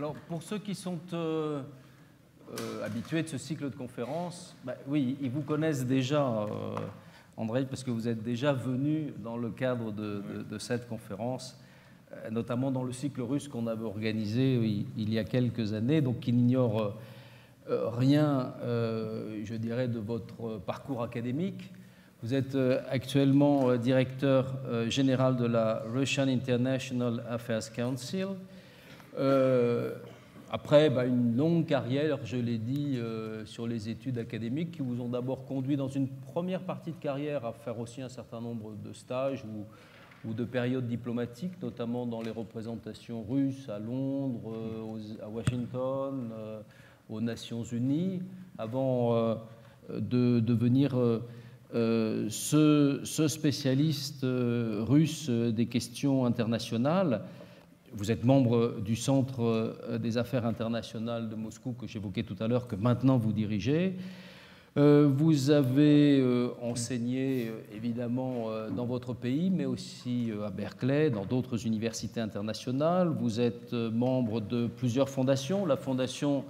Alors, pour ceux qui sont habitués de ce cycle de conférences, oui, ils vous connaissent déjà, Andrei, parce que vous êtes déjà venu dans le cadre de cette conférence, notamment dans le cycle russe qu'on avait organisé il y a quelques années, donc il n'ignore rien, je dirais, de votre parcours académique. Vous êtes actuellement directeur général de la Russian International Affairs Council. Après une longue carrière, je l'ai dit, sur les études académiques qui vous ont d'abord conduit dans une première partie de carrière à faire aussi un certain nombre de stages ou de périodes diplomatiques, notamment dans les représentations russes à Londres, à Washington, aux Nations Unies, avant de devenir ce spécialiste russe des questions internationales. Vous êtes membre du Centre des affaires internationales de Moscou que j'évoquais tout à l'heure, que maintenant vous dirigez. Vous avez enseigné évidemment dans votre pays, mais aussi à Berkeley, dans d'autres universités internationales. Vous êtes membre de plusieurs fondations, la Fondation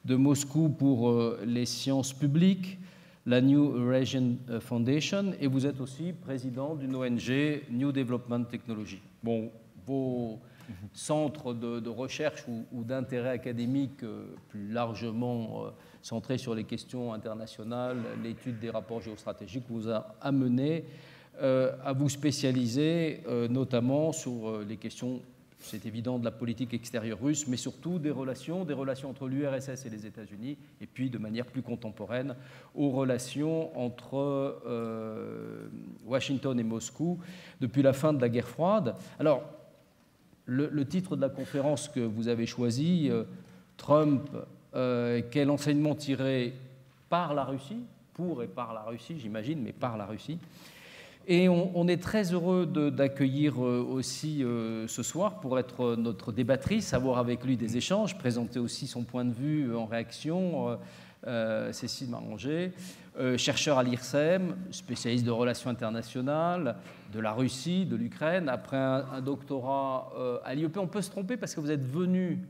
de Moscou pour les sciences publiques, la New Eurasian Foundation, et vous êtes aussi président d'une ONG, New Development Technology. Bon, vos centres de recherche ou d'intérêt académique plus largement centrés sur les questions internationales, l'étude des rapports géostratégiques vous a amené à vous spécialiser notamment sur les questions, c'est évident, de la politique extérieure russe, mais surtout des relations entre l'URSS et les États-Unis, et puis de manière plus contemporaine aux relations entre Washington et Moscou depuis la fin de la guerre froide. Alors, le titre de la conférence que vous avez choisi, Trump, quel enseignement tiré par la Russie, pour et par la Russie, j'imagine, mais par la Russie. Et on est très heureux d'accueillir aussi ce soir, pour être notre débattrice, avoir avec lui des échanges, présenter aussi son point de vue en réaction, Cécile Marranger, chercheur à l'IRSEM, spécialiste de relations internationales, de la Russie, de l'Ukraine, après un doctorat à l'IEP. On peut se tromper parce que vous êtes venu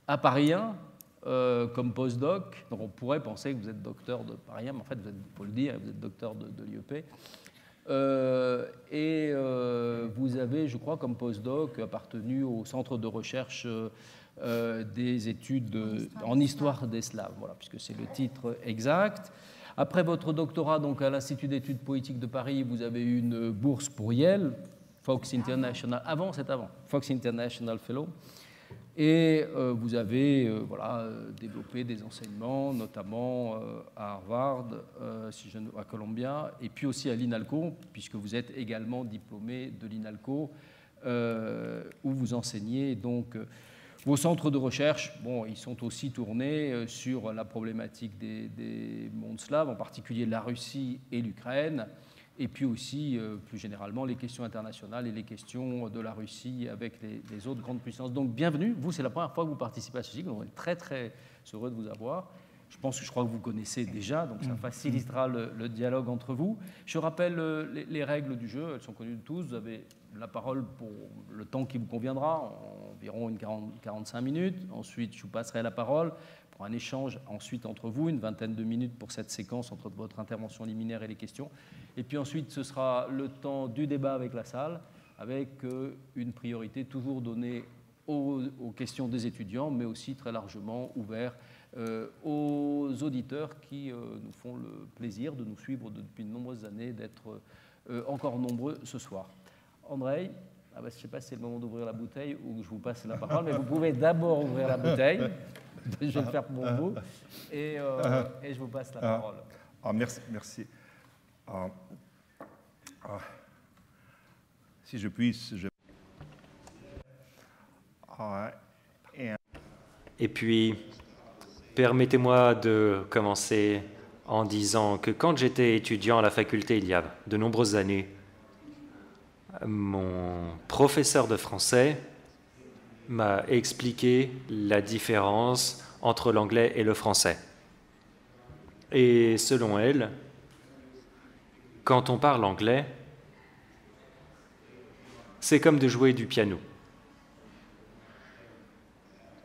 à Paris 1 comme postdoc, donc on pourrait penser que vous êtes docteur de Paris 1, mais en fait, il faut le dire, vous êtes docteur de l'IEP. Vous avez, je crois, comme postdoc, appartenu au centre de recherche des études en histoire des Slaves, voilà, puisque c'est le titre exact. Après votre doctorat donc, à l'Institut d'études politiques de Paris, vous avez eu une bourse pour Yale, Fox International, Fox International Fellow. Et vous avez développé des enseignements, notamment à Harvard, à Columbia, et puis aussi à l'INALCO, puisque vous êtes également diplômé de l'INALCO, où vous enseignez. Donc, vos centres de recherche, ils sont aussi tournés sur la problématique des mondes slaves, en particulier la Russie et l'Ukraine, et puis aussi, plus généralement, les questions internationales et les questions de la Russie avec les autres grandes puissances. Donc, bienvenue. Vous, c'est la première fois que vous participez à ce cycle. On est très, très heureux de vous avoir. Je crois que vous connaissez déjà, donc ça facilitera le dialogue entre vous. Je rappelle les règles du jeu. Elles sont connues de tous. Vous avez la parole pour le temps qui vous conviendra, environ 45 minutes. Ensuite, je vous passerai la parole pour un échange ensuite entre vous, une vingtaine de minutes pour cette séquence entre votre intervention liminaire et les questions. Et puis ensuite, ce sera le temps du débat avec la salle, avec une priorité toujours donnée aux questions des étudiants, mais aussi très largement ouvert aux auditeurs qui nous font le plaisir de nous suivre depuis de nombreuses années, d'être encore nombreux ce soir. Andrei, je ne sais pas si c'est le moment d'ouvrir la bouteille ou que je vous passe la parole, mais vous pouvez d'abord ouvrir la bouteille. Je vais le faire pour vous et je vous passe la parole. Merci. Si je puisse... Et puis, permettez-moi de commencer en disant que quand j'étais étudiant à la faculté il y a de nombreuses années, mon professeur de français m'a expliqué la différence entre l'anglais et le français. Et selon elle, quand on parle anglais, c'est comme de jouer du piano.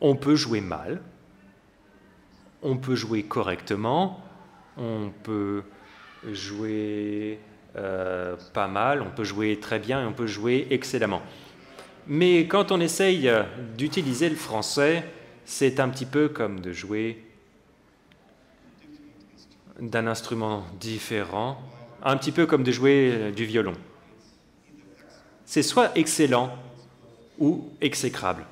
On peut jouer mal, on peut jouer correctement, on peut jouer pas mal, on peut jouer très bien et on peut jouer excellemment. Mais quand on essaye d'utiliser le français, c'est un petit peu comme de jouer d'un instrument différent, un petit peu comme de jouer du violon. C'est soit excellent ou exécrable.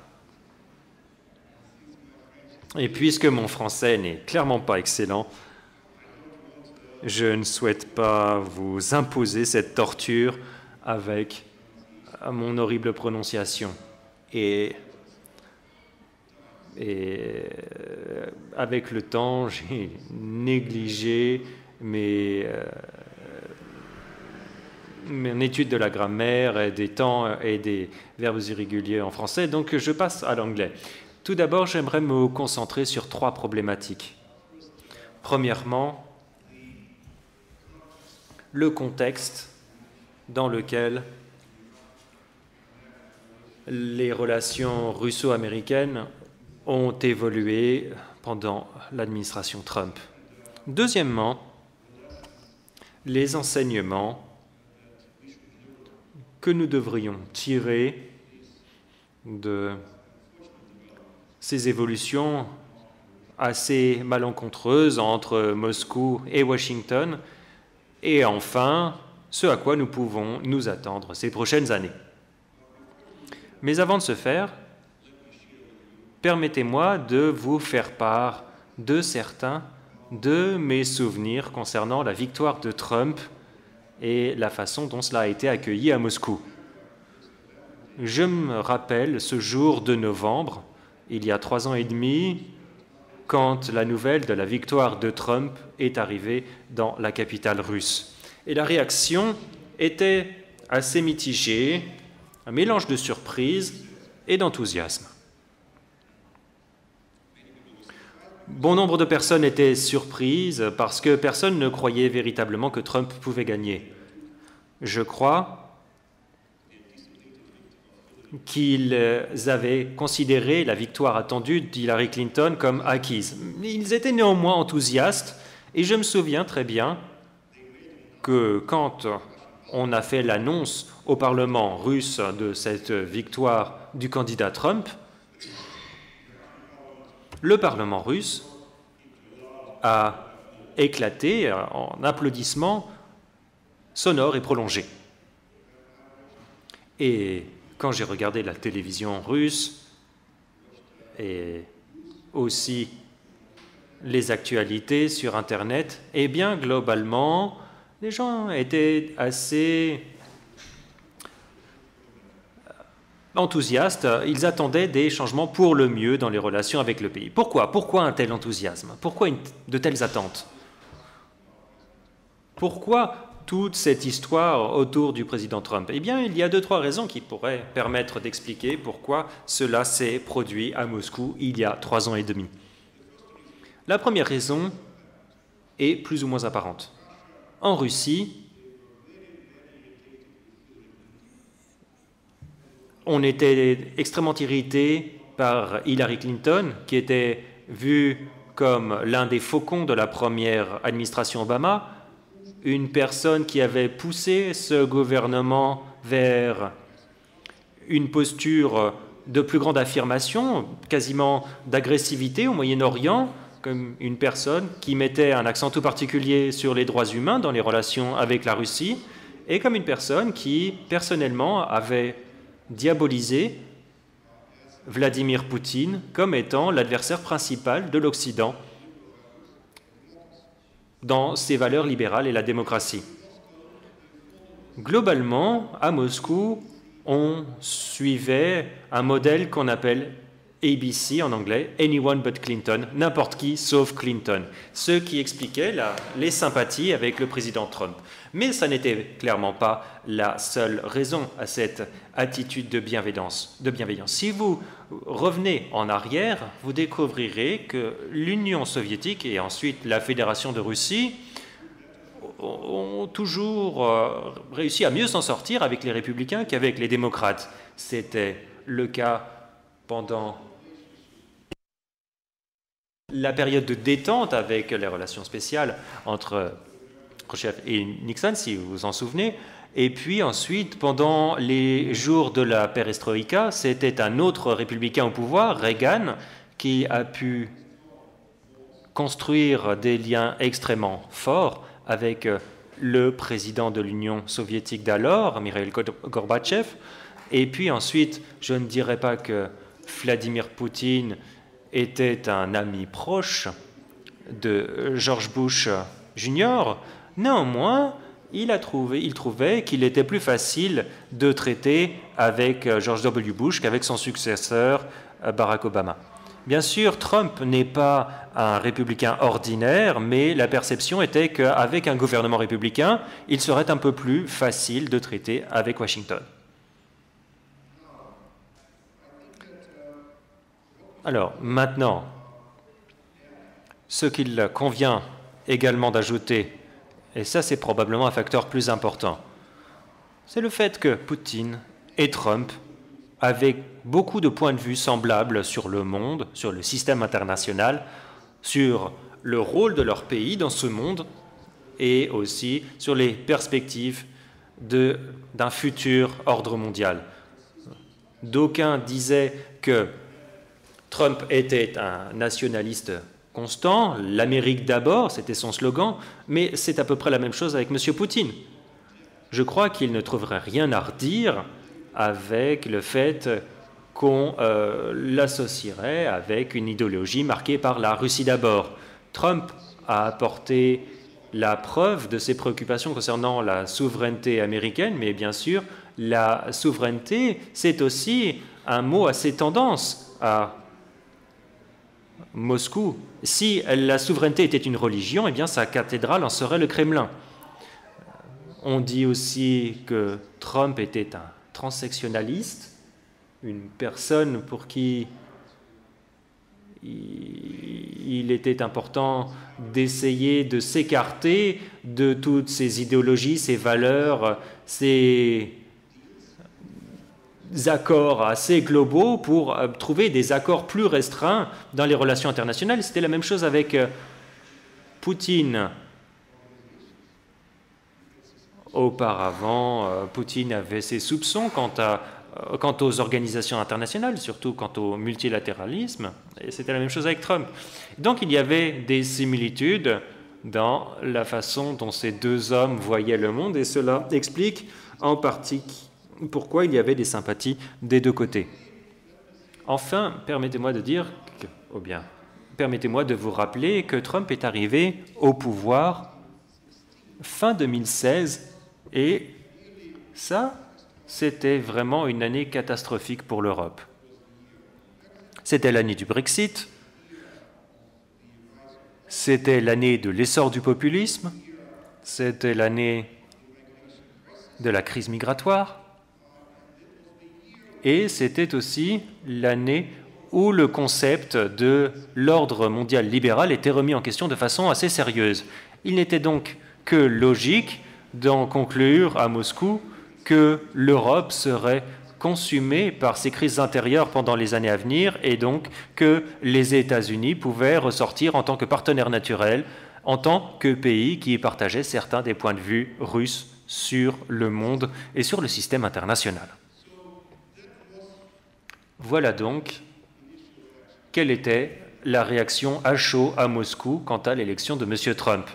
Et puisque mon français n'est clairement pas excellent, je ne souhaite pas vous imposer cette torture avec mon horrible prononciation. Et avec le temps, j'ai négligé mon étude de la grammaire et des temps et des verbes irréguliers en français, donc je passe à l'anglais. Tout d'abord, j'aimerais me concentrer sur 3 problématiques. Premièrement, le contexte dans lequel les relations russo-américaines ont évolué pendant l'administration Trump. Deuxièmement, les enseignements que nous devrions tirer de ces évolutions assez malencontreuses entre Moscou et Washington, et enfin, ce à quoi nous pouvons nous attendre ces prochaines années. Mais avant de ce faire, permettez-moi de vous faire part de certains de mes souvenirs concernant la victoire de Trump et la façon dont cela a été accueilli à Moscou. Je me rappelle ce jour de novembre, il y a 3 ans et demi, quand la nouvelle de la victoire de Trump est arrivée dans la capitale russe. Et la réaction était assez mitigée, un mélange de surprise et d'enthousiasme. Bon nombre de personnes étaient surprises parce que personne ne croyait véritablement que Trump pouvait gagner. Je crois qu'ils avaient considéré la victoire attendue d'Hillary Clinton comme acquise. Ils étaient néanmoins enthousiastes et je me souviens très bien que quand on a fait l'annonce au Parlement russe de cette victoire du candidat Trump, le Parlement russe a éclaté en applaudissements sonores et prolongés. Et quand j'ai regardé la télévision russe et aussi les actualités sur Internet, eh bien, globalement, les gens étaient assez enthousiastes. Ils attendaient des changements pour le mieux dans les relations avec le pays. Pourquoi ? Pourquoi un tel enthousiasme ? Pourquoi de telles attentes ? Pourquoi toute cette histoire autour du président Trump? Eh bien, il y a 2-3 raisons qui pourraient permettre d'expliquer pourquoi cela s'est produit à Moscou il y a 3 ans et demi. La première raison est plus ou moins apparente. En Russie, on était extrêmement irrité par Hillary Clinton, qui était vue comme l'un des faucons de la première administration Obama, une personne qui avait poussé ce gouvernement vers une posture de plus grande affirmation, quasiment d'agressivité au Moyen-Orient, comme une personne qui mettait un accent tout particulier sur les droits humains dans les relations avec la Russie, et comme une personne qui, personnellement, avait diabolisé Vladimir Poutine comme étant l'adversaire principal de l'Occident dans ses valeurs libérales et la démocratie. Globalement, à Moscou, on suivait un modèle qu'on appelle ABC en anglais, Anyone but Clinton, n'importe qui sauf Clinton, ce qui expliquait les sympathies avec le président Trump. Mais ça n'était clairement pas la seule raison à cette attitude de bienveillance. Si vous revenez en arrière, vous découvrirez que l'Union soviétique et ensuite la Fédération de Russie ont toujours réussi à mieux s'en sortir avec les républicains qu'avec les démocrates. C'était le cas pendant la période de détente avec les relations spéciales entre Khrouchtchev et Nixon, si vous vous en souvenez. Et puis ensuite, pendant les jours de la perestroïka, c'était un autre républicain au pouvoir, Reagan, qui a pu construire des liens extrêmement forts avec le président de l'Union soviétique d'alors, Mikhail Gorbatchev. Et puis ensuite, je ne dirais pas que Vladimir Poutine était un ami proche de George Bush Jr. Néanmoins, il trouvait qu'il était plus facile de traiter avec George W. Bush qu'avec son successeur Barack Obama. Bien sûr, Trump n'est pas un républicain ordinaire, mais la perception était qu'avec un gouvernement républicain, il serait un peu plus facile de traiter avec Washington. Alors, maintenant, ce qu'il convient également d'ajouter, et ça c'est probablement un facteur plus important, c'est le fait que Poutine et Trump avaient beaucoup de points de vue semblables sur le monde, sur le système international, sur le rôle de leur pays dans ce monde et aussi sur les perspectives d'un futur ordre mondial. D'aucuns disaient que Trump était un nationaliste constant, l'Amérique d'abord, c'était son slogan, mais c'est à peu près la même chose avec M. Poutine. Je crois qu'il ne trouverait rien à redire avec le fait qu'on l'associerait avec une idéologie marquée par la Russie d'abord. Trump a apporté la preuve de ses préoccupations concernant la souveraineté américaine, mais bien sûr, la souveraineté, c'est aussi un mot assez tendance à Moscou. Si la souveraineté était une religion, eh bien sa cathédrale en serait le Kremlin. On dit aussi que Trump était un transsectionnaliste, une personne pour qui il était important d'essayer de s'écarter de toutes ces idéologies, ces valeurs, ces accords assez globaux pour trouver des accords plus restreints dans les relations internationales. C'était la même chose avec Poutine. Auparavant, Poutine avait ses soupçons quant aux organisations internationales, surtout quant au multilatéralisme, et c'était la même chose avec Trump. Donc il y avait des similitudes dans la façon dont ces deux hommes voyaient le monde, et cela explique en partie pourquoi il y avait des sympathies des deux côtés. Enfin, permettez-moi de vous rappeler que Trump est arrivé au pouvoir fin 2016, et ça, c'était vraiment une année catastrophique pour l'Europe. C'était l'année du Brexit, c'était l'année de l'essor du populisme, c'était l'année de la crise migratoire, et c'était aussi l'année où le concept de l'ordre mondial libéral était remis en question de façon assez sérieuse. Il n'était donc que logique d'en conclure à Moscou que l'Europe serait consumée par ses crises intérieures pendant les années à venir et donc que les États-Unis pouvaient ressortir en tant que partenaire naturel, en tant que pays qui partageait certains des points de vue russes sur le monde et sur le système international. Voilà donc quelle était la réaction à chaud à Moscou quant à l'élection de M. Trump.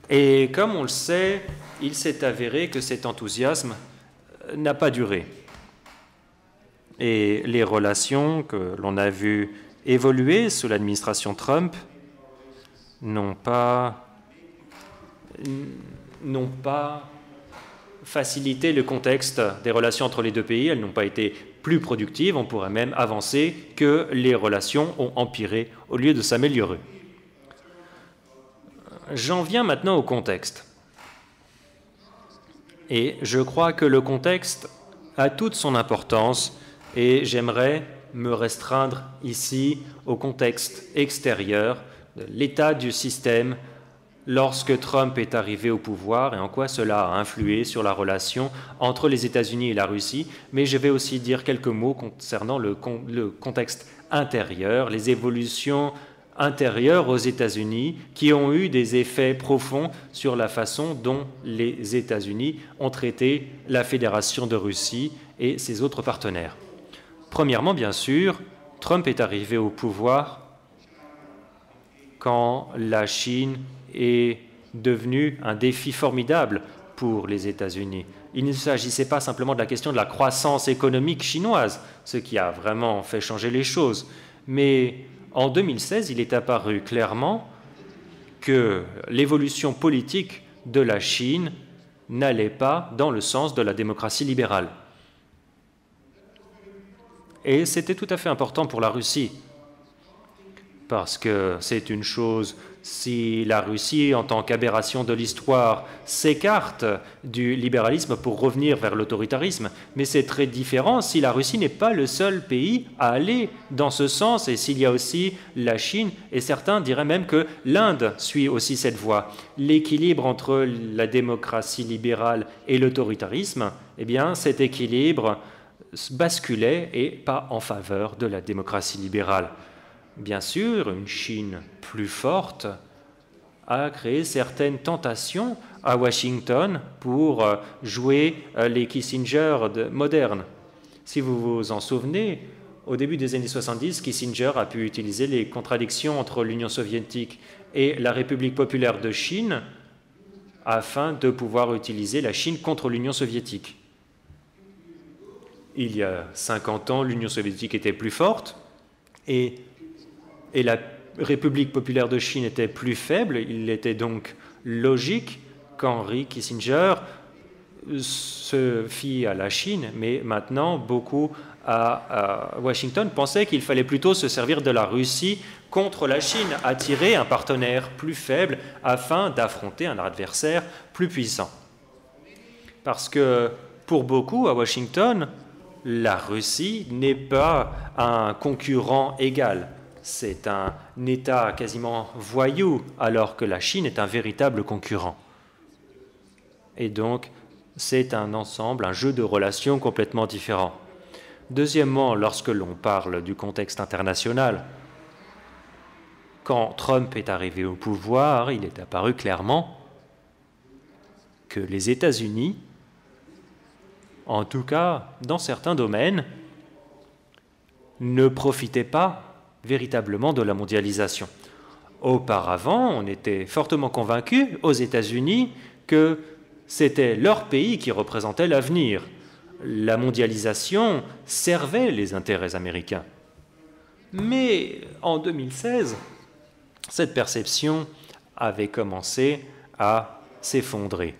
Et comme on le sait, il s'est avéré que cet enthousiasme n'a pas duré. Et les relations que l'on a vues évoluer sous l'administration Trump n'ont pas facilité le contexte des relations entre les deux pays. Elles n'ont pas été plus productives. On pourrait même avancer que les relations ont empiré au lieu de s'améliorer. J'en viens maintenant au contexte. Et je crois que le contexte a toute son importance et j'aimerais me restreindre ici au contexte extérieur de l'état du système lorsque Trump est arrivé au pouvoir et en quoi cela a influé sur la relation entre les États-Unis et la Russie, mais je vais aussi dire quelques mots concernant le contexte intérieur, les évolutions intérieures aux États-Unis qui ont eu des effets profonds sur la façon dont les États-Unis ont traité la Fédération de Russie et ses autres partenaires. Premièrement, bien sûr, Trump est arrivé au pouvoir quand la Chine est devenue un défi formidable pour les États-Unis. Il ne s'agissait pas simplement de la question de la croissance économique chinoise, ce qui a vraiment fait changer les choses, mais en 2016, il est apparu clairement que l'évolution politique de la Chine n'allait pas dans le sens de la démocratie libérale. Et c'était tout à fait important pour la Russie, parce que c'est une chose, si la Russie, en tant qu'aberration de l'histoire, s'écarte du libéralisme pour revenir vers l'autoritarisme, mais c'est très différent si la Russie n'est pas le seul pays à aller dans ce sens, et s'il y a aussi la Chine, et certains diraient même que l'Inde suit aussi cette voie. L'équilibre entre la démocratie libérale et l'autoritarisme, eh bien, cet équilibre basculait et pas en faveur de la démocratie libérale. Bien sûr, une Chine plus forte a créé certaines tentations à Washington pour jouer les Kissinger modernes. Si vous vous en souvenez, au début des années 70, Kissinger a pu utiliser les contradictions entre l'Union soviétique et la République populaire de Chine afin de pouvoir utiliser la Chine contre l'Union soviétique. Il y a 50 ans, l'Union soviétique était plus forte et la République populaire de Chine était plus faible. Il était donc logique qu'Henry Kissinger se fie à la Chine, mais maintenant, beaucoup à Washington pensaient qu'il fallait plutôt se servir de la Russie contre la Chine, attirer un partenaire plus faible afin d'affronter un adversaire plus puissant. Parce que pour beaucoup, à Washington, la Russie n'est pas un concurrent égal. C'est un État quasiment voyou, alors que la Chine est un véritable concurrent. Et donc, c'est un ensemble, un jeu de relations complètement différent. Deuxièmement, lorsque l'on parle du contexte international, quand Trump est arrivé au pouvoir, il est apparu clairement que les États-Unis, en tout cas dans certains domaines, ne profitaient pas véritablement de la mondialisation. Auparavant, on était fortement convaincus aux États-Unis que c'était leur pays qui représentait l'avenir. La mondialisation servait les intérêts américains. Mais en 2016, cette perception avait commencé à s'effondrer.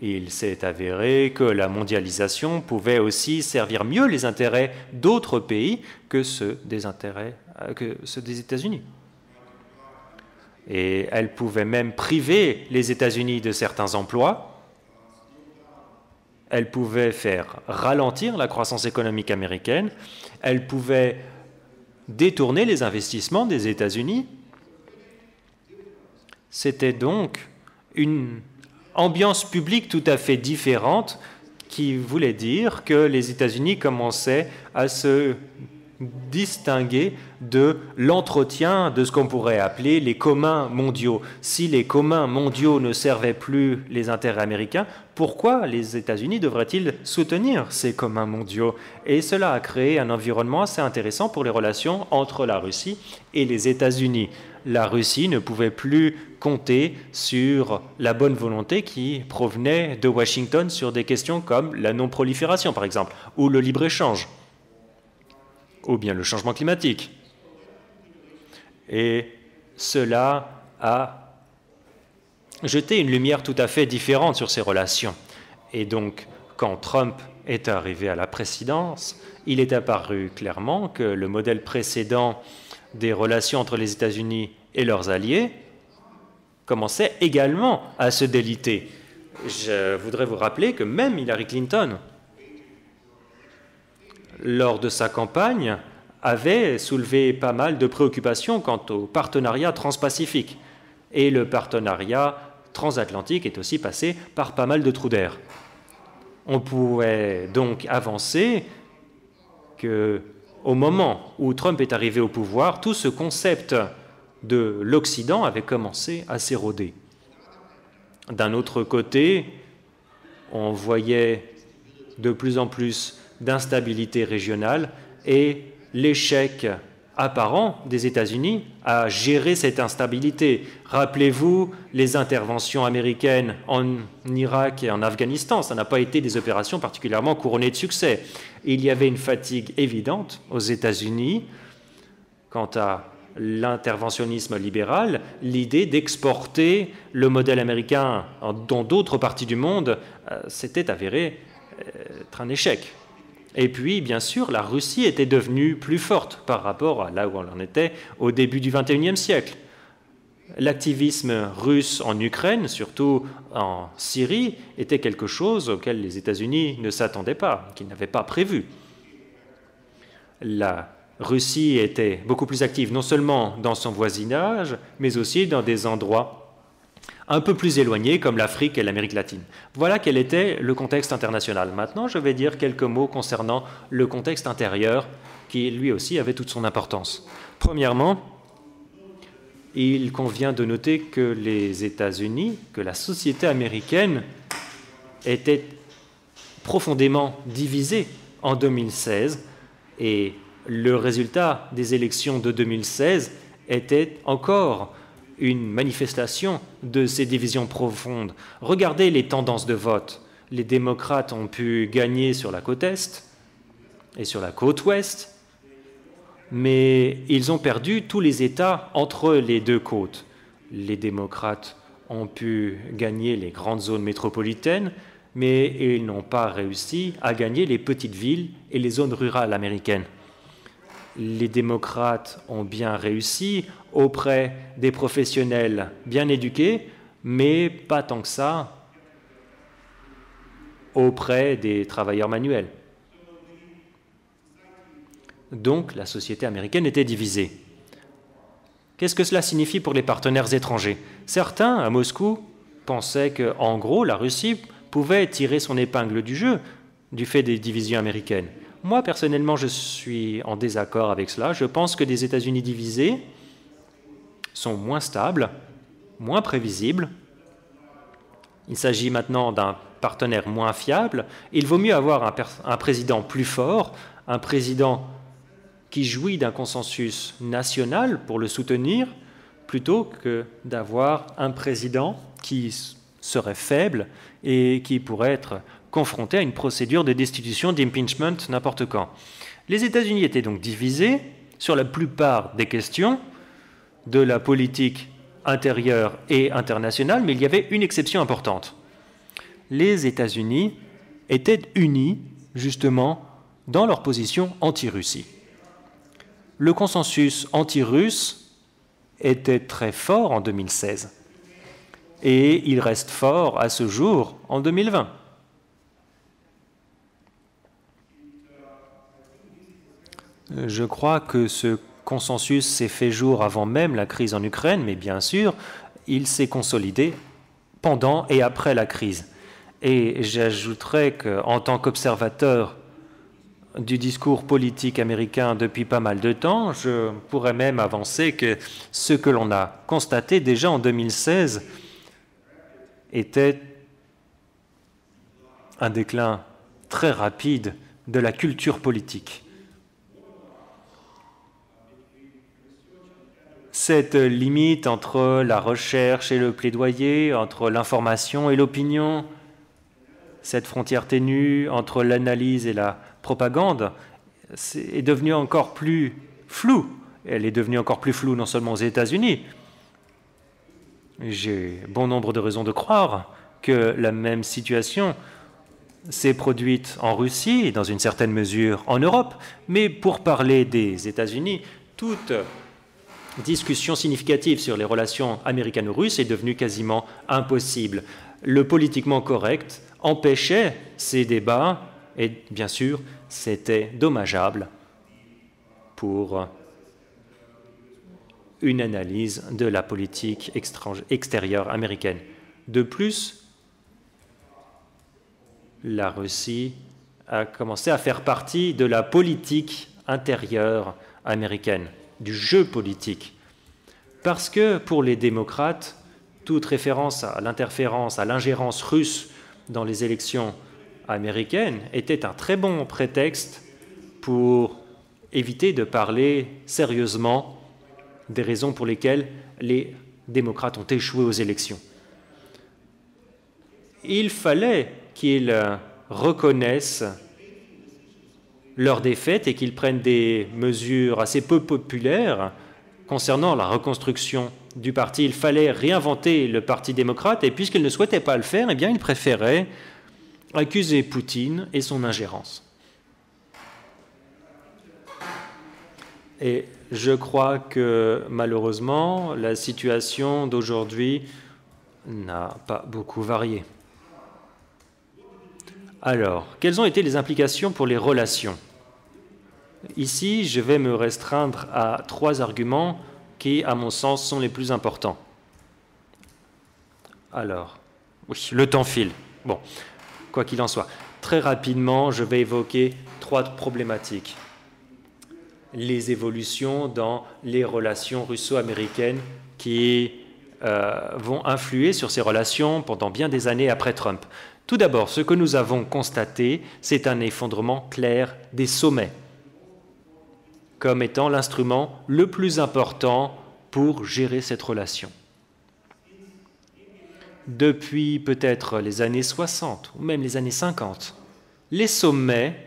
Il s'est avéré que la mondialisation pouvait aussi servir mieux les intérêts d'autres pays que ceux des États-Unis. Et elle pouvait même priver les États-Unis de certains emplois. Elle pouvait faire ralentir la croissance économique américaine. Elle pouvait détourner les investissements des États-Unis. C'était donc une ambiance publique tout à fait différente qui voulait dire que les États-Unis commençaient à se distinguer de l'entretien de ce qu'on pourrait appeler les communs mondiaux. Si les communs mondiaux ne servaient plus les intérêts américains, pourquoi les États-Unis devraient-ils soutenir ces communs mondiaux? Et cela a créé un environnement assez intéressant pour les relations entre la Russie et les États-Unis. La Russie ne pouvait plus compter sur la bonne volonté qui provenait de Washington sur des questions comme la non-prolifération, par exemple, ou le libre-échange, ou bien le changement climatique. Et cela a jeté une lumière tout à fait différente sur ces relations. Et donc, quand Trump est arrivé à la présidence, il est apparu clairement que le modèle précédent des relations entre les États-Unis et leurs alliés commençait également à se déliter. Je voudrais vous rappeler que même Hillary Clinton, lors de sa campagne, avait soulevé pas mal de préoccupations quant au partenariat transpacifique. Et le partenariat transatlantique est aussi passé par pas mal de trous d'air. On pouvait donc avancer qu'au moment où Trump est arrivé au pouvoir, tout ce concept de l'Occident avait commencé à s'éroder. D'un autre côté, on voyait de plus en plus d'instabilité régionale et l'échec apparent des États-Unis à gérer cette instabilité. Rappelez-vous les interventions américaines en Irak et en Afghanistan. Ça n'a pas été des opérations particulièrement couronnées de succès. Il y avait une fatigue évidente aux États-Unis quant à l'interventionnisme libéral, l'idée d'exporter le modèle américain dans d'autres parties du monde s'était avérée être un échec. Et puis, bien sûr, la Russie était devenue plus forte par rapport à là où on en était au début du XXIe siècle. L'activisme russe en Ukraine, surtout en Syrie, était quelque chose auquel les États-Unis ne s'attendaient pas, qu'ils n'avaient pas prévu. La Russie était beaucoup plus active, non seulement dans son voisinage, mais aussi dans des endroits un peu plus éloignés, comme l'Afrique et l'Amérique latine. Voilà quel était le contexte international. Maintenant, je vais dire quelques mots concernant le contexte intérieur, qui lui aussi avait toute son importance. Premièrement, il convient de noter que les États-Unis, que la société américaine était profondément divisée en 2016, et le résultat des élections de 2016 était encore une manifestation de ces divisions profondes. Regardez les tendances de vote. Les démocrates ont pu gagner sur la côte Est et sur la côte Ouest, mais ils ont perdu tous les États entre les deux côtes. Les démocrates ont pu gagner les grandes zones métropolitaines, mais ils n'ont pas réussi à gagner les petites villes et les zones rurales américaines. Les démocrates ont bien réussi auprès des professionnels bien éduqués, mais pas tant que ça auprès des travailleurs manuels. Donc la société américaine était divisée. Qu'est-ce que cela signifie pour les partenaires étrangers? Certains, à Moscou, pensaient qu'en gros, la Russie pouvait tirer son épingle du jeu du fait des divisions américaines. Moi, personnellement, je suis en désaccord avec cela. Je pense que des États-Unis divisés sont moins stables, moins prévisibles. Il s'agit maintenant d'un partenaire moins fiable. Il vaut mieux avoir un président plus fort, un président qui jouit d'un consensus national pour le soutenir, plutôt que d'avoir un président qui serait faible et qui pourrait être confronté à une procédure de destitution, d'impeachment n'importe quand. Les États-Unis étaient donc divisés sur la plupart des questions de la politique intérieure et internationale, mais il y avait une exception importante. Les États-Unis étaient unis, justement, dans leur position anti-Russie. Le consensus anti-russe était très fort en 2016, et il reste fort à ce jour en 2020. Je crois que ce consensus s'est fait jour avant même la crise en Ukraine, mais bien sûr, il s'est consolidé pendant et après la crise. Et j'ajouterais qu'en tant qu'observateur du discours politique américain depuis pas mal de temps, je pourrais même avancer que ce que l'on a constaté déjà en 2016 était un déclin très rapide de la culture politique. Cette limite entre la recherche et le plaidoyer, entre l'information et l'opinion, cette frontière ténue entre l'analyse et la propagande est devenue encore plus floue. Elle est devenue encore plus floue non seulement aux États-Unis. J'ai bon nombre de raisons de croire que la même situation s'est produite en Russie et dans une certaine mesure en Europe. Mais pour parler des États-Unis, toute discussion significative sur les relations américano-russes est devenue quasiment impossible. Le politiquement correct empêchait ces débats et bien sûr, c'était dommageable pour une analyse de la politique extérieure américaine. De plus, la Russie a commencé à faire partie de la politique intérieure américaine, du jeu politique. Parce que pour les démocrates, toute référence à l'interférence, à l'ingérence russe dans les élections américaines était un très bon prétexte pour éviter de parler sérieusement des raisons pour lesquelles les démocrates ont échoué aux élections. Il fallait qu'ils reconnaissent leur défaite et qu'ils prennent des mesures assez peu populaires concernant la reconstruction du parti. Il fallait réinventer le Parti démocrate et puisqu'ils ne souhaitaient pas le faire, eh bien, ils préféraient accuser Poutine et son ingérence. Et je crois que malheureusement, la situation d'aujourd'hui n'a pas beaucoup varié. Alors, quelles ont été les implications pour les relations? Ici, je vais me restreindre à 3 arguments qui, à mon sens, sont les plus importants. Alors, oui, le temps file. Bon, quoi qu'il en soit, très rapidement, je vais évoquer 3 problématiques. Les évolutions dans les relations russo-américaines qui vont influer sur ces relations pendant bien des années après Trump. Tout d'abord, ce que nous avons constaté, c'est un effondrement clair des sommets comme étant l'instrument le plus important pour gérer cette relation. Depuis peut-être les années 60 ou même les années 50, les sommets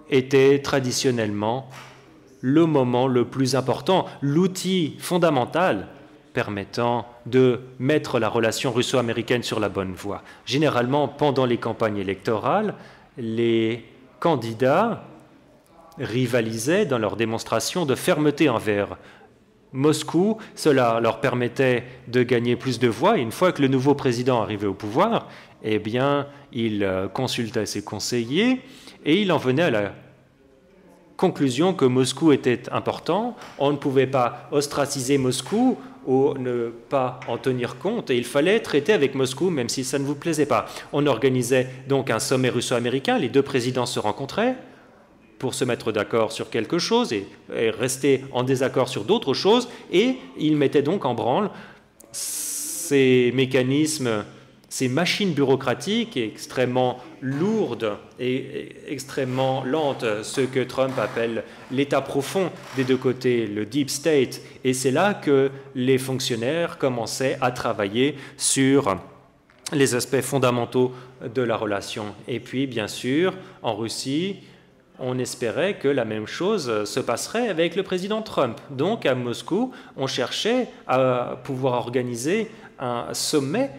étaient traditionnellement le moment le plus important, l'outil fondamental permettant de mettre la relation russo-américaine sur la bonne voie. Généralement, pendant les campagnes électorales, les candidats rivalisaient dans leur démonstration de fermeté envers Moscou. Cela leur permettait de gagner plus de voix. Et une fois que le nouveau président arrivait au pouvoir, eh bien, il consultait ses conseillers et il en venait à la conclusion que Moscou était important. On ne pouvait pas ostraciser Moscou ou ne pas en tenir compte, et il fallait traiter avec Moscou, même si ça ne vous plaisait pas. On organisait donc un sommet russo-américain, les 2 présidents se rencontraient pour se mettre d'accord sur quelque chose et rester en désaccord sur d'autres choses, et ils mettaient donc en branle ces mécanismes, ces machines bureaucratiques extrêmement lourdes et extrêmement lentes, ce que Trump appelle l'état profond des 2 côtés, le deep state. Et c'est là que les fonctionnaires commençaient à travailler sur les aspects fondamentaux de la relation. Et puis, bien sûr, en Russie, on espérait que la même chose se passerait avec le président Trump. Donc, à Moscou, on cherchait à pouvoir organiser un sommet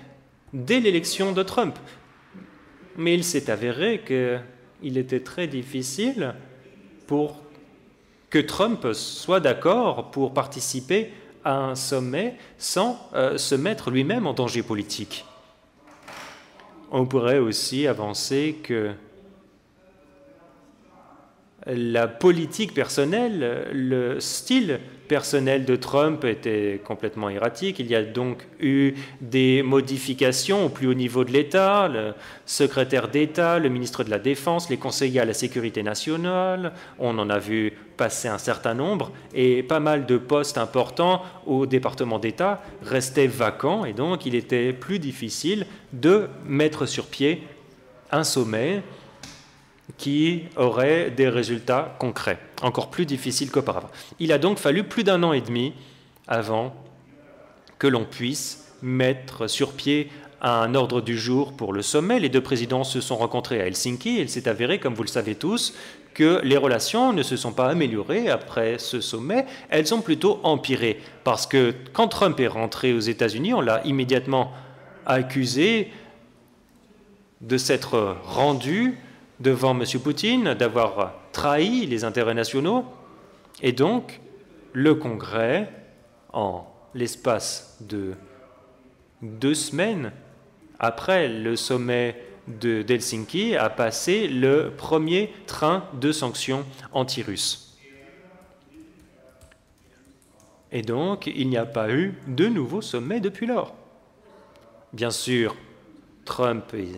dès l'élection de Trump. Mais il s'est avéré qu'il était très difficile pour que Trump soit d'accord pour participer à un sommet sans se mettre lui-même en danger politique. On pourrait aussi avancer que la politique personnelle, le style personnel de Trump était complètement erratique. Il y a donc eu des modifications au plus haut niveau de l'État, le secrétaire d'État, le ministre de la Défense, les conseillers à la sécurité nationale. On en a vu passer un certain nombre et pas mal de postes importants au département d'État restaient vacants et donc il était plus difficile de mettre sur pied un sommet qui aurait des résultats concrets, encore plus difficiles qu'auparavant. Il a donc fallu plus d'1 an et demi avant que l'on puisse mettre sur pied un ordre du jour pour le sommet. Les 2 présidents se sont rencontrés à Helsinki et il s'est avéré, comme vous le savez tous, que les relations ne se sont pas améliorées après ce sommet, elles ont plutôt empiré. Parce que quand Trump est rentré aux États-Unis, on l'a immédiatement accusé de s'être rendu devant M. Poutine, d'avoir trahi les intérêts nationaux. Et donc, le Congrès, en l'espace de 2 semaines, après le sommet d'Helsinki, a passé le premier train de sanctions anti-russes. Et donc, il n'y a pas eu de nouveau sommet depuis lors. Bien sûr, Trump et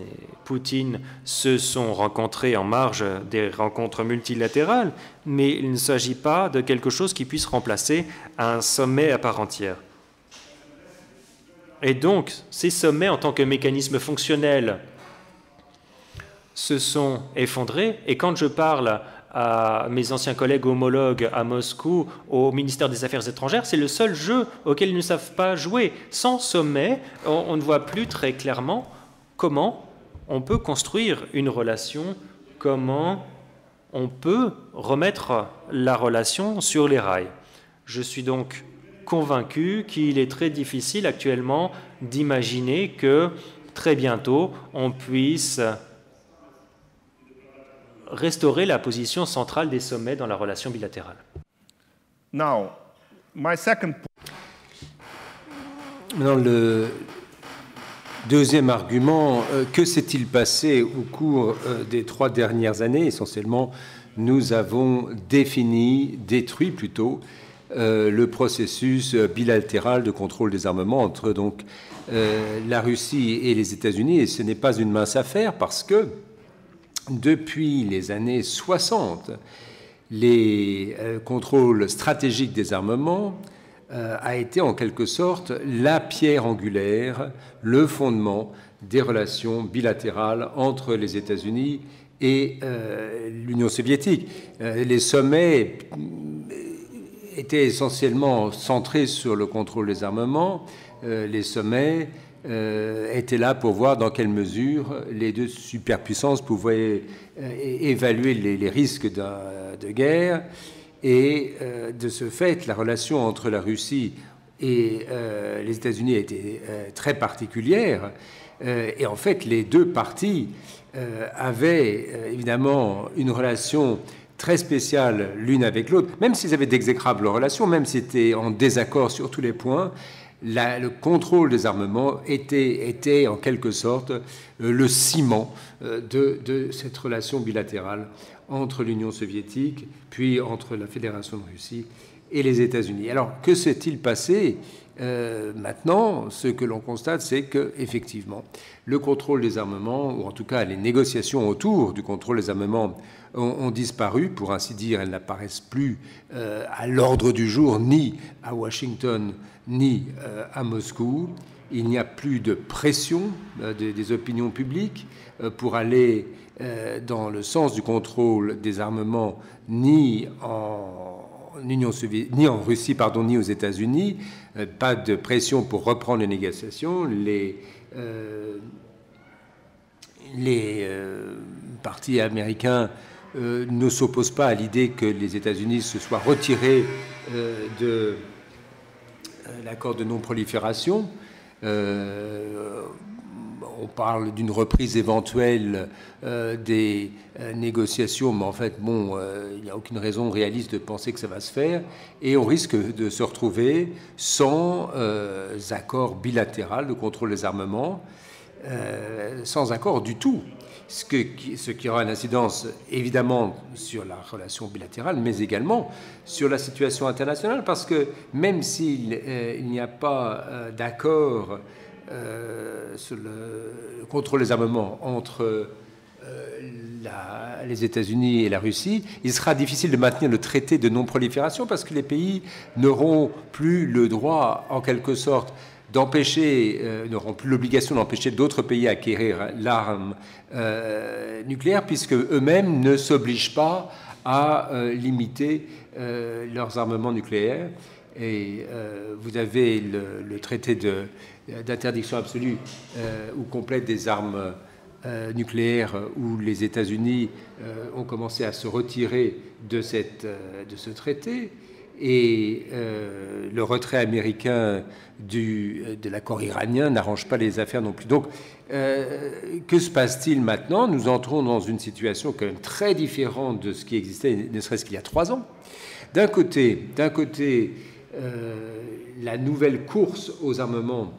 Poutine se sont rencontrés en marge des rencontres multilatérales, mais il ne s'agit pas de quelque chose qui puisse remplacer un sommet à part entière. Et donc, ces sommets, en tant que mécanisme fonctionnel, se sont effondrés. Et quand je parle à mes anciens collègues homologues à Moscou, au ministère des Affaires étrangères, c'est le seul jeu auquel ils ne savent pas jouer. Sans sommet, on ne voit plus très clairement comment on peut construire une relation, comment on peut remettre la relation sur les rails. Je suis donc convaincu qu'il est très difficile actuellement d'imaginer que très bientôt on puisse restaurer la position centrale des sommets dans la relation bilatérale. Now, my second Maintenant, le deuxième argument, que s'est-il passé au cours des 3 dernières années? Essentiellement, nous avons détruit plutôt, le processus bilatéral de contrôle des armements entre donc la Russie et les États-Unis, et ce n'est pas une mince affaire parce que depuis les années 60, les contrôles stratégiques des armements a été en quelque sorte la pierre angulaire, le fondement des relations bilatérales entre les États-Unis et l'Union soviétique. Les sommets étaient essentiellement centrés sur le contrôle des armements. Les sommets étaient là pour voir dans quelle mesure les deux superpuissances pouvaient évaluer les risques de guerre. Et de ce fait, la relation entre la Russie et les États-Unis a été très particulière. Et en fait, les deux parties avaient évidemment une relation très spéciale l'une avec l'autre, même s'ils avaient d'exécrables relations, même s'ils étaient en désaccord sur tous les points. Le contrôle des armements était en quelque sorte le ciment de cette relation bilatérale entre l'Union soviétique, puis entre la Fédération de Russie et les États-Unis. Alors, que s'est-il passé maintenant? Ce que l'on constate, c'est qu'effectivement, le contrôle des armements, ou en tout cas les négociations autour du contrôle des armements, ont disparu. Pour ainsi dire, elles n'apparaissent plus à l'ordre du jour, ni à Washington, ni à Moscou. Il n'y a plus de pression des opinions publiques pour aller dans le sens du contrôle des armements, ni en Union soviétique, ni en Russie, pardon, ni aux États-Unis. Pas de pression pour reprendre les négociations. Les partis américains ne s'opposent pas à l'idée que les États-Unis se soient retirés de l'accord de non-prolifération. On parle d'une reprise éventuelle des négociations, mais en fait, bon, il n'y a aucune raison réaliste de penser que ça va se faire. Et on risque de se retrouver sans accord bilatéral de contrôle des armements, sans accord du tout. Ce qui aura une incidence évidemment sur la relation bilatérale, mais également sur la situation internationale, parce que même s'il n'y a pas d'accord sur le contrôle des armements entre les États-Unis et la Russie, il sera difficile de maintenir le traité de non-prolifération parce que les pays n'auront plus le droit, en quelque sorte, n'auront plus l'obligation d'empêcher d'autres pays à acquérir l'arme nucléaire, puisque eux-mêmes ne s'obligent pas à limiter leurs armements nucléaires. Et vous avez le traité d'interdiction absolue ou complète des armes nucléaires, où les États-Unis ont commencé à se retirer de ce traité. Et le retrait américain de l'accord iranien n'arrange pas les affaires non plus. Donc, que se passe-t-il maintenant? Nous entrons dans une situation quand même très différente de ce qui existait, ne serait-ce qu'il y a 3 ans. D'un côté, la nouvelle course aux armements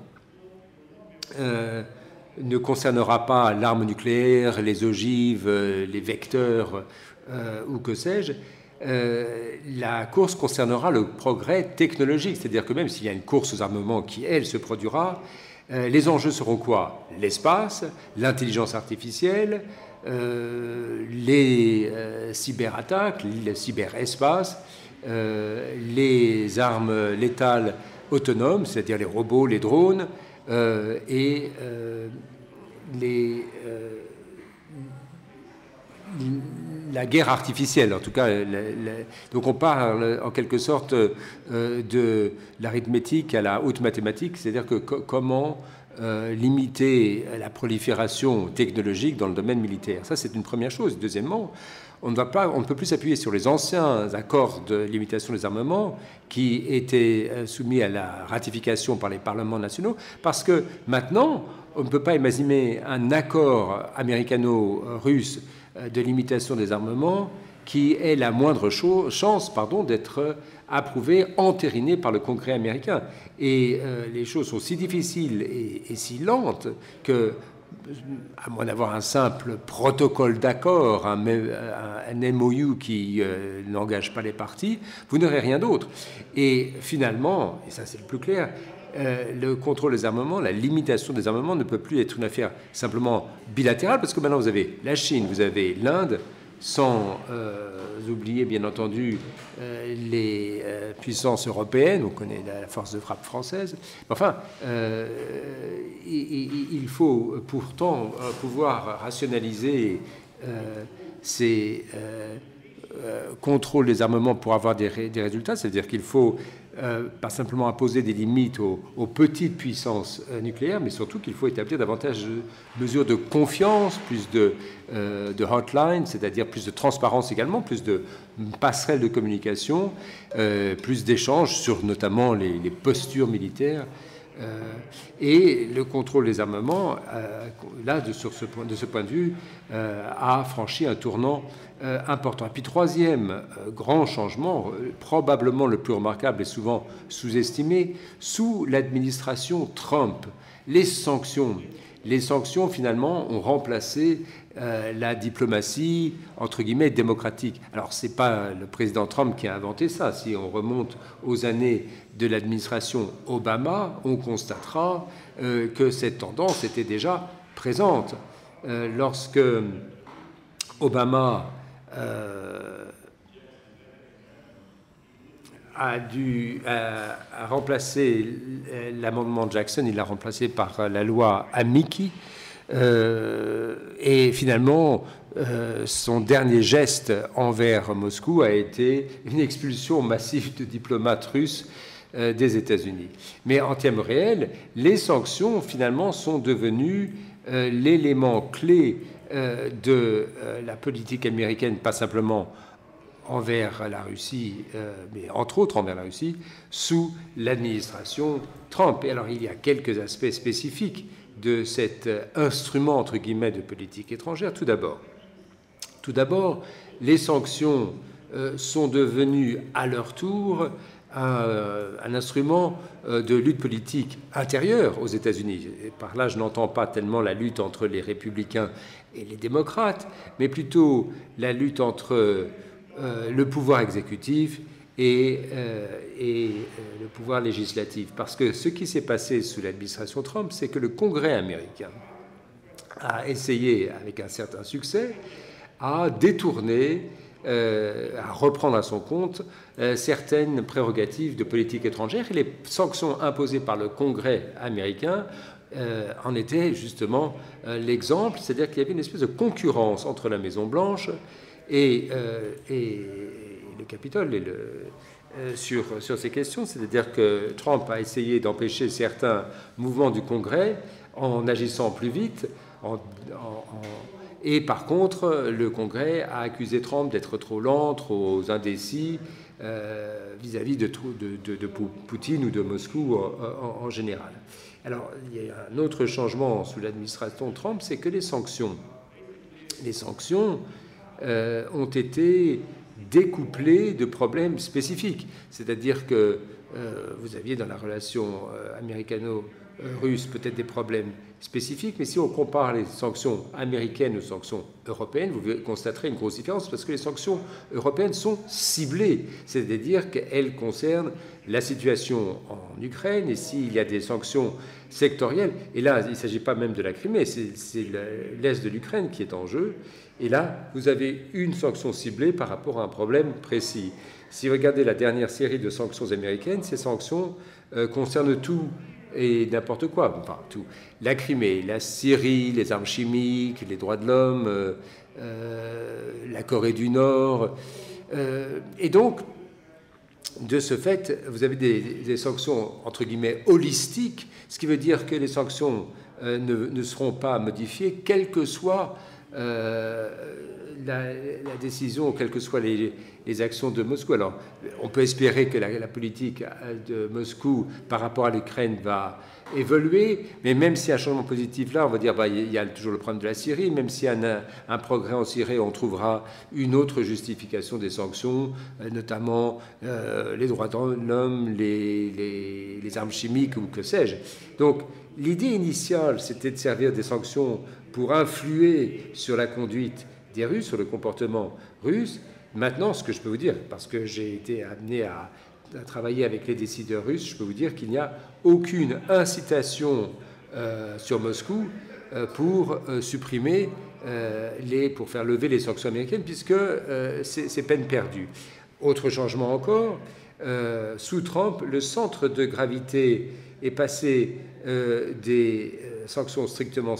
ne concernera pas l'arme nucléaire, les ogives, les vecteurs ou que sais-je. La course concernera le progrès technologique, c'est-à-dire que même s'il y a une course aux armements qui, elle, se produira, Les enjeux seront quoi? L'espace, l'intelligence artificielle, les cyberattaques, le cyberespace, les armes létales autonomes, c'est-à-dire les robots, les drones, et la guerre artificielle, en tout cas. Donc on parle en quelque sorte de l'arithmétique à la haute mathématique, c'est-à-dire que comment limiter la prolifération technologique dans le domaine militaire. Ça, c'est une première chose. Deuxièmement, on ne peut plus s'appuyer sur les anciens accords de limitation des armements qui étaient soumis à la ratification par les parlements nationaux, parce que maintenant, on ne peut pas imaginer un accord américano-russe de limitation des armements qui ait la moindre chance d'être approuvé, entériné par le Congrès américain. Et les choses sont si difficiles et si lentes que, à moins d'avoir un simple protocole d'accord, un MOU qui n'engage pas les parties, vous n'aurez rien d'autre. Et finalement, et ça c'est le plus clair, le contrôle des armements, la limitation des armements ne peut plus être une affaire simplement bilatérale, parce que maintenant vous avez la Chine, vous avez l'Inde, sans oublier bien entendu les puissances européennes, on connaît la force de frappe française. Enfin, il faut pourtant pouvoir rationaliser ces contrôles des armements pour avoir des résultats, c'est-à-dire qu'il faut pas simplement imposer des limites aux petites puissances nucléaires, mais surtout qu'il faut établir davantage de mesures de confiance, plus de hotlines, c'est-à-dire plus de transparence également, plus de passerelles de communication, plus d'échanges sur notamment les postures militaires. Et le contrôle des armements, là, de ce point de vue, a franchi un tournant important. Et puis, troisième grand changement, probablement le plus remarquable et souvent sous-estimé, sous l'administration Trump, les sanctions. Les sanctions, finalement, ont remplacé la diplomatie, entre guillemets, démocratique. Alors, ce n'est pas le président Trump qui a inventé ça. Si on remonte aux années de l'administration Obama, on constatera que cette tendance était déjà présente. Lorsque Obama a remplacé l'amendement Jackson, il l'a remplacé par la loi Amici, et finalement, son dernier geste envers Moscou a été une expulsion massive de diplomates russes des États-Unis. Mais en termes réels, les sanctions, finalement, sont devenues l'élément clé de la politique américaine, pas simplement envers la Russie, mais entre autres envers la Russie, sous l'administration Trump. Et alors, il y a quelques aspects spécifiques de cet instrument, entre guillemets, de politique étrangère. Tout d'abord, les sanctions sont devenues à leur tour un instrument de lutte politique intérieure aux États-Unis. Et par là, je n'entends pas tellement la lutte entre les républicains et les démocrates, mais plutôt la lutte entre le pouvoir exécutif et le pouvoir législatif. Parce que ce qui s'est passé sous l'administration Trump, c'est que le Congrès américain a essayé, avec un certain succès, à détourner, à reprendre à son compte certaines prérogatives de politique étrangère. Et les sanctions imposées par le Congrès américain en étaient justement l'exemple, c'est-à-dire qu'il y avait une espèce de concurrence entre la Maison-Blanche et le Capitole sur ces questions. C'est-à-dire que Trump a essayé d'empêcher certains mouvements du Congrès en agissant plus vite, et par contre, le Congrès a accusé Trump d'être trop lent, trop indécis vis-à-vis de Poutine ou de Moscou en général. Alors, il y a un autre changement sous l'administration Trump, c'est que les sanctions ont été découplées de problèmes spécifiques. C'est-à-dire que vous aviez dans la relation américano-russe peut-être des problèmes spécifiques, mais si on compare les sanctions américaines aux sanctions européennes, vous constaterez une grosse différence parce que les sanctions européennes sont ciblées, c'est-à-dire qu'elles concernent la situation en Ukraine et s'il y a des sanctions sectorielles. Et là, il ne s'agit pas même de la Crimée, c'est l'Est de l'Ukraine qui est en jeu. Et là, vous avez une sanction ciblée par rapport à un problème précis. Si vous regardez la dernière série de sanctions américaines, ces sanctions concernent tout et n'importe quoi. Enfin, tout. La Crimée, la Syrie, les armes chimiques, les droits de l'homme, la Corée du Nord. Et donc, de ce fait, vous avez des sanctions, entre guillemets, holistiques, ce qui veut dire que les sanctions ne seront pas modifiées, quelle que soit la décision, quelles que soient les actions de Moscou. Alors, on peut espérer que la politique de Moscou par rapport à l'Ukraine va évoluer, mais même s'il y a un changement positif là, on va dire il y a toujours le problème de la Syrie, même s'il y a un progrès en Syrie, on trouvera une autre justification des sanctions, notamment les droits de l'homme, les armes chimiques ou que sais-je. Donc, l'idée initiale, c'était de servir des sanctions pour influer sur la conduite des Russes, sur le comportement russe. Maintenant, ce que je peux vous dire, parce que j'ai été amené à travailler avec les décideurs russes, je peux vous dire qu'il n'y a aucune incitation sur Moscou pour supprimer, pour faire lever les sanctions américaines, puisque c'est peine perdue. Autre changement encore, sous Trump, le centre de gravité est passé des sanctions strictement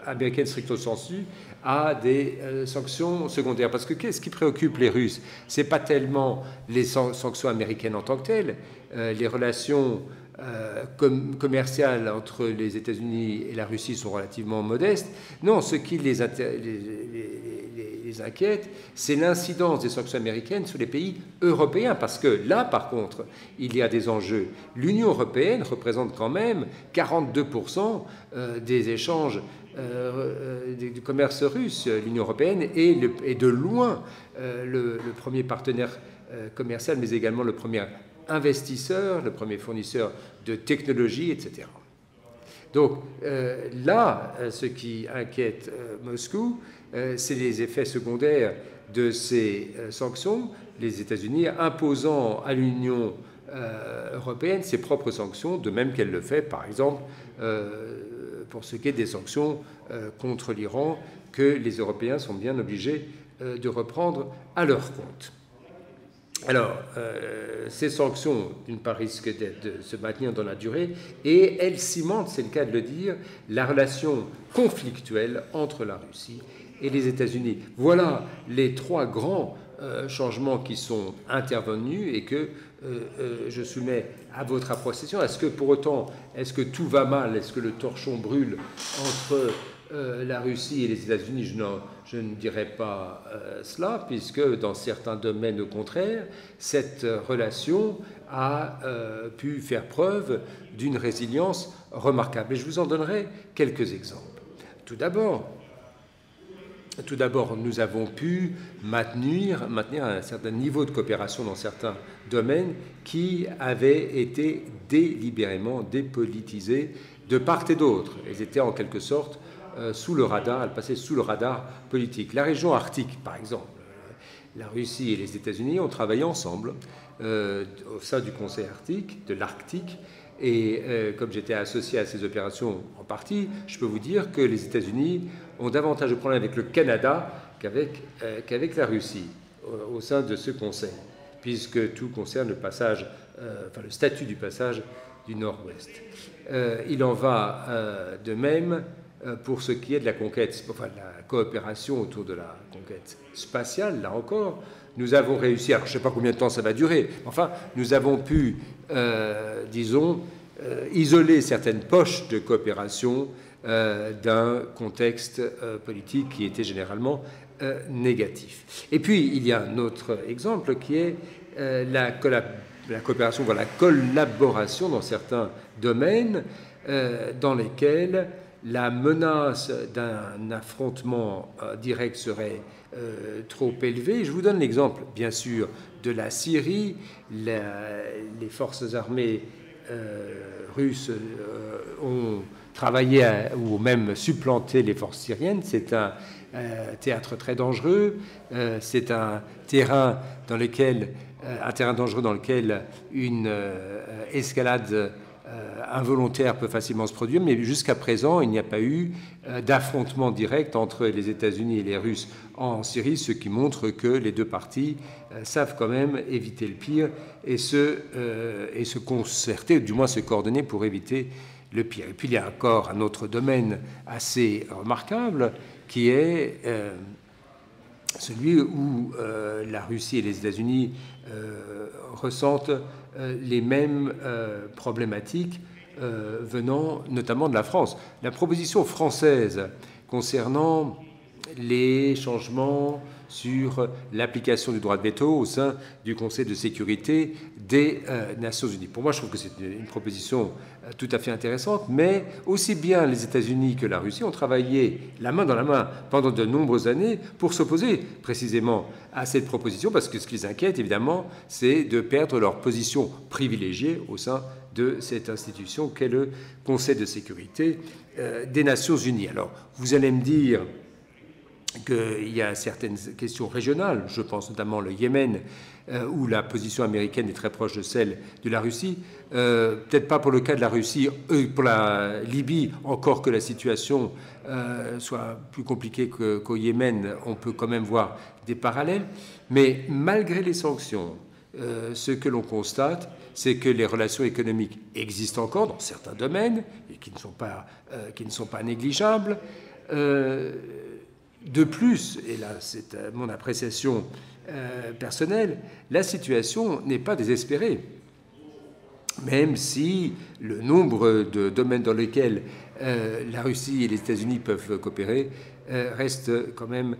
américaines stricto sensu à des sanctions secondaires. Parce que qu'est-ce qui préoccupe les Russes? Ce n'est pas tellement les sanctions américaines en tant que telles, les relations commerciales entre les États-Unis et la Russie sont relativement modestes. Non, ce qui les inquiète, c'est l'incidence des sanctions américaines sur les pays européens, parce que là, par contre, il y a des enjeux. L'Union européenne représente quand même 42% des échanges du commerce russe. L'Union européenne est de loin le premier partenaire commercial, mais également le premier investisseur, le premier fournisseur de technologie, etc. Donc là, ce qui inquiète Moscou, c'est les effets secondaires de ces sanctions, les États-Unis imposant à l'Union européenne ses propres sanctions, de même qu'elle le fait, par exemple, pour ce qui est des sanctions contre l'Iran, que les Européens sont bien obligés de reprendre à leur compte. Alors, ces sanctions, d'une part, risquent de se maintenir dans la durée, et elles cimentent, c'est le cas de le dire, la relation conflictuelle entre la Russie et les États-Unis. Voilà les trois grands changements qui sont intervenus et que je soumets à votre appréciation. Est-ce que pour autant, est-ce que tout va mal? Est-ce que le torchon brûle entre la Russie et les États-Unis? Je ne dirais pas cela, puisque dans certains domaines, au contraire, cette relation a pu faire preuve d'une résilience remarquable. Et je vous en donnerai quelques exemples. Tout d'abord, nous avons pu maintenir un certain niveau de coopération dans certains domaines qui avaient été délibérément dépolitisés de part et d'autre. Ils étaient en quelque sorte sous le radar, elles passaient sous le radar politique. La région arctique, par exemple, la Russie et les États-Unis ont travaillé ensemble au sein du Conseil arctique, de l'Arctique, et comme j'étais associé à ces opérations en partie, je peux vous dire que les États-Unis ont davantage de problèmes avec le Canada qu'avec la Russie au sein de ce Conseil, puisque tout concerne le passage, le statut du passage du Nord-Ouest. Il en va de même pour ce qui est de la conquête, de la coopération autour de la conquête spatiale. Là encore, nous avons réussi, alors je ne sais pas combien de temps ça va durer, enfin, nous avons pu, isoler certaines poches de coopération d'un contexte politique qui était généralement négatif. Et puis, il y a un autre exemple qui est la coopération, la collaboration dans certains domaines dans lesquels la menace d'un affrontement direct serait trop élevée. Je vous donne l'exemple, bien sûr, de la Syrie. Les forces armées Russes ont travaillé ou même supplanté les forces syriennes. C'est un théâtre très dangereux. C'est un terrain dangereux dans lequel une escalade involontaire peut facilement se produire, mais jusqu'à présent, il n'y a pas eu d'affrontement direct entre les États-Unis et les Russes en Syrie, ce qui montre que les deux parties savent quand même éviter le pire et se concerter, ou du moins se coordonner pour éviter le pire. Et puis il y a encore un autre domaine assez remarquable qui est celui où la Russie et les États-Unis ressentent les mêmes problématiques venant notamment de la France. La proposition française concernant les changements sur l'application du droit de veto au sein du Conseil de sécurité des Nations Unies. Pour moi, je trouve que c'est une proposition tout à fait intéressante, mais aussi bien les États-Unis que la Russie ont travaillé la main dans la main pendant de nombreuses années pour s'opposer précisément à cette proposition, parce que ce qui les inquiète, évidemment, c'est de perdre leur position privilégiée au sein de cette institution qu'est le Conseil de sécurité des Nations Unies. Alors, vous allez me dire qu'il y a certaines questions régionales, je pense notamment le Yémen, où la position américaine est très proche de celle de la Russie. Peut-être pas pour le cas de la Russie, pour la Libye, encore que la situation soit plus compliquée qu'au Yémen, on peut quand même voir des parallèles. Mais malgré les sanctions, ce que l'on constate, c'est que les relations économiques existent encore dans certains domaines, et qui ne sont pas négligeables. De plus, et là c'est mon appréciation personnelle, la situation n'est pas désespérée. Même si le nombre de domaines dans lesquels la Russie et les États-Unis peuvent coopérer reste quand même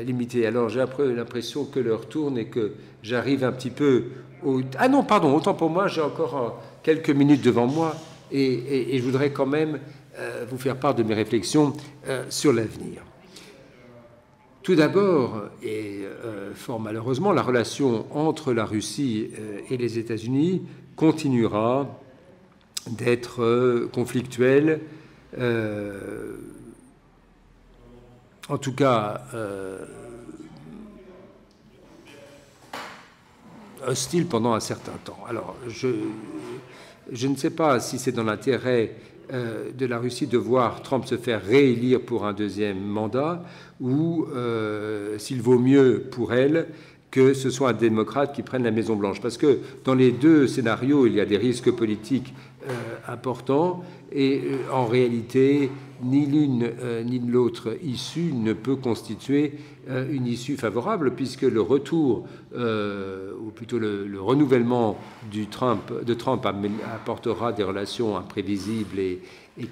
limité. Alors j'ai après l'impression que l'heure tourne et que j'arrive un petit peu au... Ah non, pardon, autant pour moi, j'ai encore quelques minutes devant moi et je voudrais quand même vous faire part de mes réflexions sur l'avenir. Tout d'abord, et fort malheureusement, la relation entre la Russie et les États-Unis continuera d'être conflictuelle, en tout cas hostile pendant un certain temps. Alors, je ne sais pas si c'est dans l'intérêt de la Russie de voir Trump se faire réélire pour un deuxième mandat ou s'il vaut mieux pour elle que ce soit un démocrate qui prenne la Maison-Blanche. Parce que dans les deux scénarios, il y a des risques politiques importants et en réalité, ni l'une ni l'autre issue ne peut constituer une issue favorable puisque le retour, ou plutôt le renouvellement de Trump apportera des relations imprévisibles et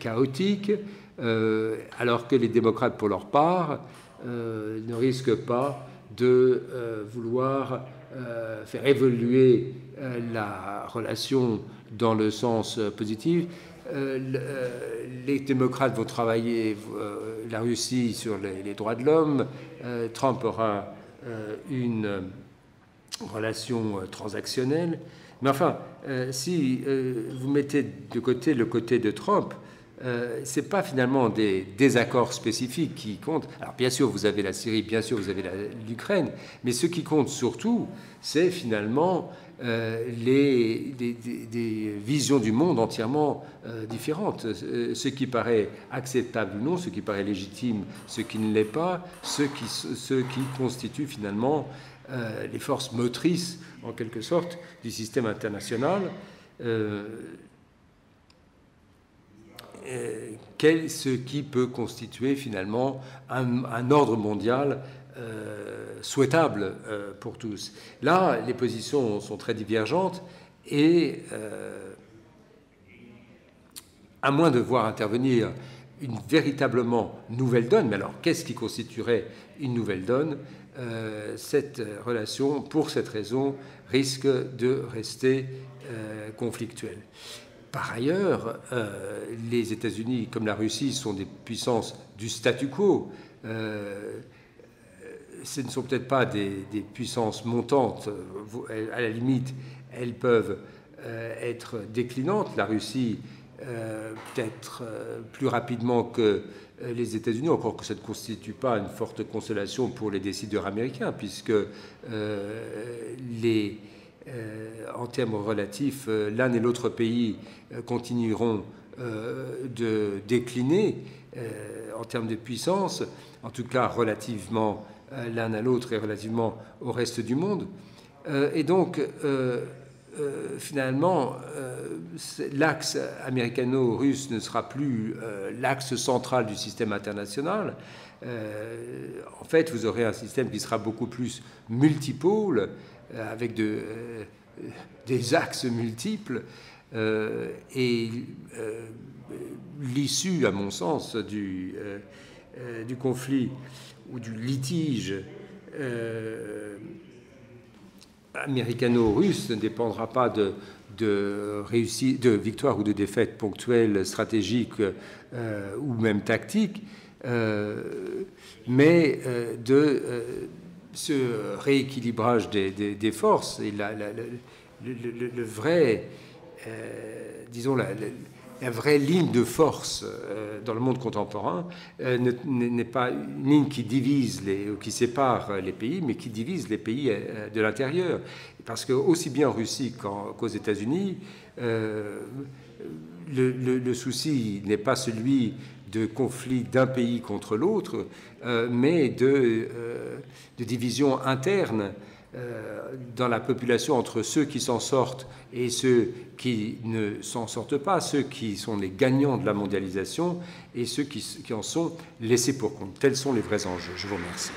chaotiques, alors que les démocrates, pour leur part, ne risquent pas de vouloir faire évoluer la relation dans le sens positif. Les démocrates vont travailler la Russie sur les droits de l'homme. Trump aura une relation transactionnelle. Mais enfin, si vous mettez de côté le côté de Trump, ce n'est pas finalement des désaccords spécifiques qui comptent. Alors bien sûr, vous avez la Syrie, bien sûr, vous avez l'Ukraine, mais ce qui compte surtout, c'est finalement des visions du monde entièrement différentes. Ce qui paraît acceptable ou non, ce qui paraît légitime, ce qui ne l'est pas, ce qui constitue finalement les forces motrices, en quelque sorte, du système international. Ce qui peut constituer finalement un ordre mondial souhaitable pour tous. Là, les positions sont très divergentes et à moins de voir intervenir une véritablement nouvelle donne, mais alors qu'est-ce qui constituerait une nouvelle donne? Cette relation, pour cette raison, risque de rester conflictuelle. Par ailleurs, les États-Unis, comme la Russie, sont des puissances du statu quo. Ce ne sont peut-être pas des puissances montantes. À la limite, elles peuvent être déclinantes. La Russie peut-être plus rapidement que les États-Unis, encore que ça ne constitue pas une forte consolation pour les décideurs américains, puisque en termes relatifs, l'un et l'autre pays continueront de décliner en termes de puissance, en tout cas relativement l'un à l'autre et relativement au reste du monde. Et donc, finalement, l'axe américano-russe ne sera plus l'axe central du système international. En fait, vous aurez un système qui sera beaucoup plus multipôle, avec des axes multiples. Et l'issue, à mon sens, du conflit ou du litige américano-russe ne dépendra pas de victoire ou de défaite ponctuelle, stratégique ou même tactique, mais de ce rééquilibrage des forces. Et le vrai, disons, la vraie ligne de force dans le monde contemporain n'est pas une ligne qui divise ou qui sépare les pays, mais qui divise les pays de l'intérieur. Parce que aussi bien en Russie qu'aux États-Unis, le souci n'est pas celui de conflit d'un pays contre l'autre, mais de division interne dans la population entre ceux qui s'en sortent et ceux qui ne s'en sortent pas, ceux qui sont les gagnants de la mondialisation et ceux qui en sont laissés pour compte. Tels sont les vrais enjeux. Je vous remercie.